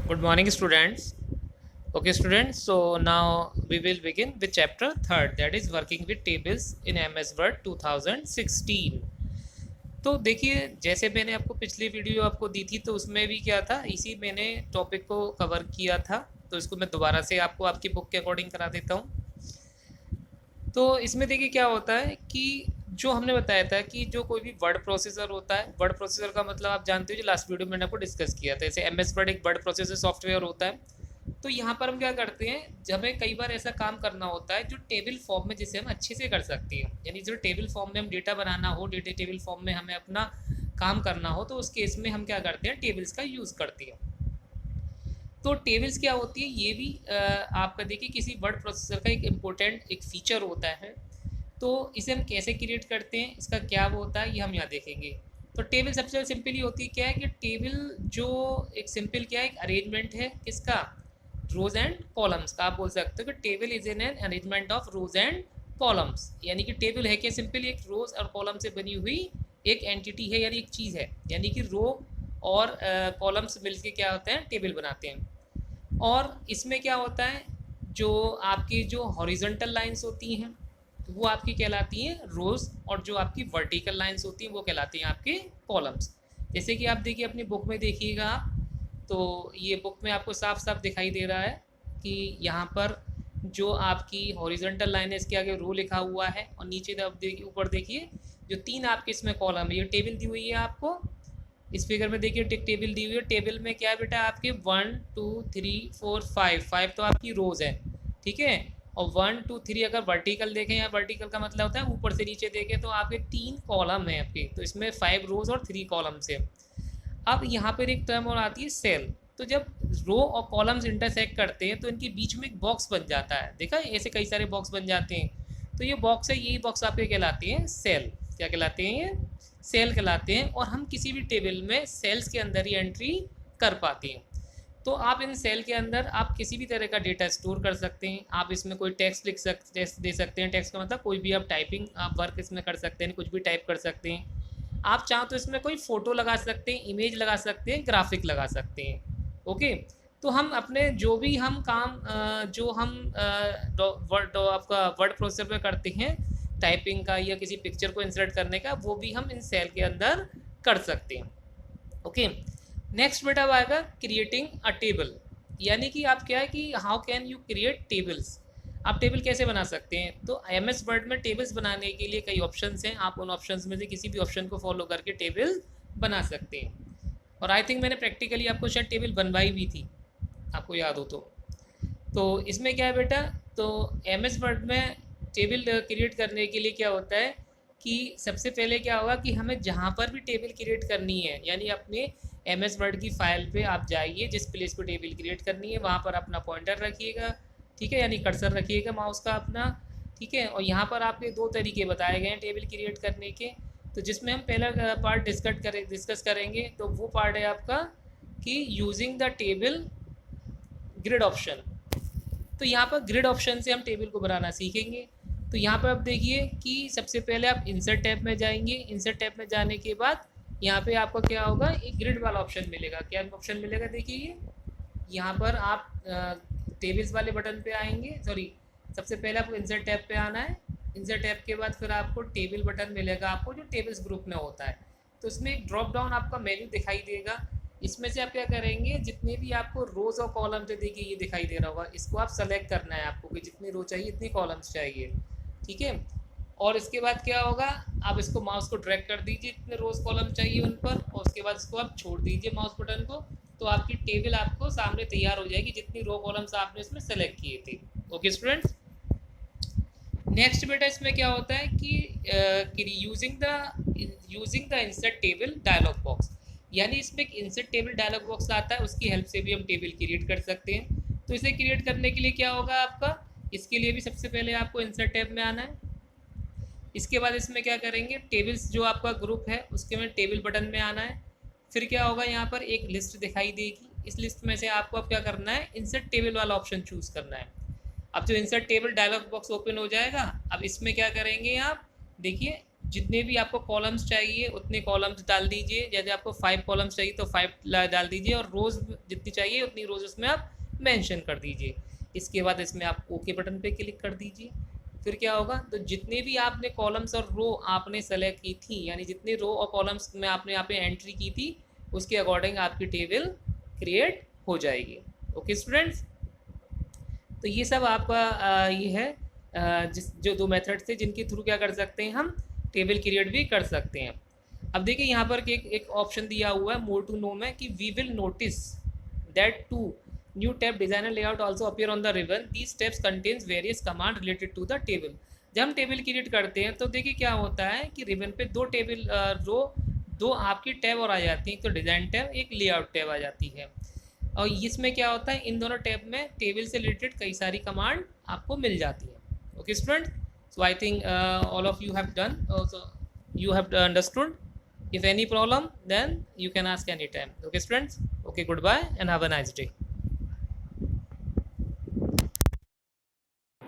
Good morning, students. Okay, students. So now we will begin with chapter third, that is working with tables in MS Word 2016. तो देखिए, जैसे मैंने आपको पिछली video आपको दी थी, तो उसमें भी क्या था, इसी मैंने टॉपिक को कवर किया था। तो इसको मैं दोबारा से आपको आपकी बुक के अकॉर्डिंग करा देता हूँ। तो इसमें देखिए क्या होता है कि जो हमने बताया था कि जो कोई भी वर्ड प्रोसेसर होता है, वर्ड प्रोसेसर का मतलब आप जानते हो, जो लास्ट वीडियो में मैंने आपको डिस्कस किया था, जैसे एम एस वर्ड एक वर्ड प्रोसेसर सॉफ्टवेयर होता है। तो यहाँ पर हम क्या करते हैं, जब हमें कई बार ऐसा काम करना होता है जो टेबल फॉर्म में, जिसे हम अच्छे से कर सकते हैं, यानी जो टेबल फॉर्म में हम डेटा बनाना हो, डेटा टेबल फॉर्म में हमें अपना काम करना हो, तो उस केस में हम क्या करते हैं, टेबल्स का यूज़ करते हैं। तो टेबल्स क्या होती है, ये भी आपका देखिए किसी वर्ड प्रोसेसर का एक इम्पोर्टेंट एक फीचर होता है। तो इसे हम कैसे क्रिएट करते हैं, इसका क्या वो होता है, ये हम यहाँ देखेंगे। तो टेबल सबसे सिंपली होती है क्या है कि टेबल जो एक सिंपल क्या है, एक अरेंजमेंट है किसका, रोज एंड कॉलम्स का। आप बोल सकते हो कि table is an arrangement of rose and columns, यानी कि टेबल है क्या, सिंपली एक रोज और कॉलम से बनी हुई एक एंटिटी है, यानी एक चीज़ है, यानी कि रो और कॉलम्स मिलके क्या होते हैं, टेबल बनाते हैं। और इसमें क्या होता है, जो आपकी जो हॉरिजॉन्टल लाइंस होती हैं वो आपकी कहलाती हैं रोज़, और जो आपकी वर्टिकल लाइंस होती हैं वो कहलाती हैं आपके कॉलम्स। जैसे कि आप देखिए अपनी बुक में देखिएगा आप, तो ये बुक में आपको साफ साफ दिखाई दे रहा है कि यहाँ पर जो आपकी हॉरिजॉन्टल लाइन है इसके आगे रो लिखा हुआ है, और नीचे तरफ देखिए, ऊपर देखिए जो तीन आपके इसमें कॉलम है, ये टेबल दी हुई है आपको। इस फिगर में देखिए टिक टेबल दी हुई है, टेबल में क्या है बेटा, आपके 1 2 3 4 5 तो आपकी रोज़ है, ठीक है। और 1 2 3 अगर वर्टिकल देखें, या वर्टिकल का मतलब होता है ऊपर से नीचे देखें, तो आपके 3 कॉलम है आपके, तो इसमें 5 रोज़ और 3 कॉलम्स है। अब यहाँ पर एक टर्म और आती है सेल। तो जब रो और कॉलम्स इंटरसेक्ट करते हैं तो इनके बीच में एक बॉक्स बन जाता है, देखा है? ऐसे कई सारे बॉक्स बन जाते हैं। तो ये बॉक्स है, यही बॉक्स आपके कहलाते हैं सेल। क्या कहलाते हैं ये, सेल कहलाते हैं। और हम किसी भी टेबल में सेल्स के अंदर ही एंट्री कर पाते हैं। तो आप इन सेल के अंदर आप किसी भी तरह का डेटा स्टोर कर सकते हैं। आप इसमें कोई टेक्स्ट लिख सकते, दे सकते हैं। टेक्स्ट का मतलब कोई भी आप टाइपिंग आप वर्क इसमें कर सकते हैं, कुछ भी टाइप कर सकते हैं। आप चाहो तो इसमें कोई फ़ोटो लगा सकते हैं, इमेज लगा सकते हैं, ग्राफिक लगा सकते हैं। ओके। तो हम अपने जो भी हम काम जो हम वर्ड आपका वर्ड प्रोसेसर पे करते हैं, टाइपिंग का या किसी पिक्चर को इंसर्ट करने का, वो भी हम इन सेल के अंदर कर सकते हैं। ओके। नेक्स्ट बेटा आएगा क्रिएटिंग अ टेबल, यानी कि आप क्या है कि how can you create tables, आप टेबल कैसे बना सकते हैं। तो एम एस वर्ड में टेबल्स बनाने के लिए कई ऑप्शंस हैं, आप उन ऑप्शंस में से किसी भी ऑप्शन को फॉलो करके टेबल बना सकते हैं। और आई थिंक मैंने प्रैक्टिकली आपको शायद टेबल बनवाई भी थी, आपको याद हो तो इसमें क्या है बेटा, तो एम एस वर्ड में टेबल क्रिएट करने के लिए क्या होता है कि सबसे पहले क्या होगा कि हमें जहाँ पर भी टेबल क्रिएट करनी है, यानी अपने एम एस वर्ड की फ़ाइल पे आप जाइए, जिस प्लेस पे टेबल क्रिएट करनी है वहाँ पर अपना पॉइंटर रखिएगा, ठीक है, यानी कर्सर रखिएगा माउस का अपना, ठीक है। और यहाँ पर आपके दो तरीके बताए गए हैं टेबल क्रिएट करने के। तो जिसमें हम पहला पार्ट डिस्कस करेंगे, तो वो पार्ट है आपका कि using the table grid option. तो यहाँ पर ग्रिड ऑप्शन से हम टेबल को बनाना सीखेंगे। तो यहाँ पर आप देखिए कि सबसे पहले आप इंसर्ट टैब में जाएंगे। इंसर्ट टैब में जाने के बाद यहाँ पे आपको क्या होगा, एक ग्रिड वाला ऑप्शन मिलेगा। क्या ऑप्शन मिलेगा, देखिए ये यहाँ पर आप टेबल्स वाले बटन पे आएंगे, सॉरी, सबसे पहले आपको इंसर्ट टैब पे आना है। इंसर्ट टैब के बाद फिर आपको टेबल बटन मिलेगा, आपको जो टेबल्स ग्रुप में होता है। तो इसमें एक ड्रॉप डाउन आपका मेन्यू दिखाई देगा। इसमें से आप क्या करेंगे, जितने भी आपको रोज़ और कॉलम थे, देखिए ये दिखाई दे रहा होगा, इसको आप सेलेक्ट करना है आपको कि जितनी रो चाहिए इतनी कॉलम्स चाहिए, ठीक है। और इसके बाद क्या होगा, आप इसको माउस को ड्रैग कर दीजिए जितने रोज़ कॉलम चाहिए उन पर, और उसके बाद इसको आप छोड़ दीजिए माउस बटन को। तो आपकी टेबल आपको सामने तैयार हो जाएगी जितनी रो कॉलम्स आपने इसमें सेलेक्ट किए थे। Okay students. नेक्स्ट बेटा इसमें क्या होता है कि using the insert table dialog box, यानी इसमें एक इंसर्ट टेबल डायलॉग बॉक्स आता है, उसकी हेल्प से भी हम टेबल क्रिएट कर सकते हैं। तो इसे क्रिएट करने के लिए क्या होगा आपका, इसके लिए भी सबसे पहले आपको इंसर्ट टैब में आना है। इसके बाद इसमें क्या करेंगे, टेबल्स जो आपका ग्रुप है उसके में टेबल बटन में आना है। फिर क्या होगा, यहाँ पर एक लिस्ट दिखाई देगी, इस लिस्ट में से आपको अब क्या करना है, इंसर्ट टेबल वाला ऑप्शन चूज़ करना है। अब जो insert table dialog box open हो जाएगा, अब इसमें क्या करेंगे आप, देखिए जितने भी आपको कॉलम्स चाहिए उतने कॉलम्स डाल दीजिए, जैसे आपको 5 कॉलम्स चाहिए तो 5 डाल दीजिए, और रोज़ जितनी चाहिए उतनी रोज़ उसमें आप मेंशन कर दीजिए। इसके बाद इसमें आप ओके बटन पे क्लिक कर दीजिए। फिर क्या होगा, तो जितने भी आपने कॉलम्स और रो आपने सेलेक्ट की थी, यानी जितने रो और कॉलम्स में आपने यहाँ पे एंट्री की थी, उसके अकॉर्डिंग आपकी टेबल क्रिएट हो जाएगी। ओके स्टूडेंट्स, तो ये सब आपका ये है जिस जो दो मेथड थे जिनके थ्रू क्या कर सकते हैं, हम टेबल क्रिएट भी कर सकते हैं। अब देखिए यहाँ पर एक ऑप्शन दिया हुआ है मोर टू नो में कि we will notice that two new tab designer layout also appear on the ribbon, these tabs contains various command related to the table. जब हम टेबल क्रिएट करते हैं तो देखिए क्या होता है कि रिबन पे दो टेबल रो दो आपकी टैब और आ जाती हैं, तो डिज़ाइन टैब, एक लेआउट टैब आ जाती है। और इसमें क्या होता है, इन दोनों टैब में टेबल से रिलेटेड कई सारी कमांड आपको मिल जाती है। Okay student, so I think all of you have done, you have understood. If any problem, then you can ask anytime. Okay students, okay, goodbye and have a nice day.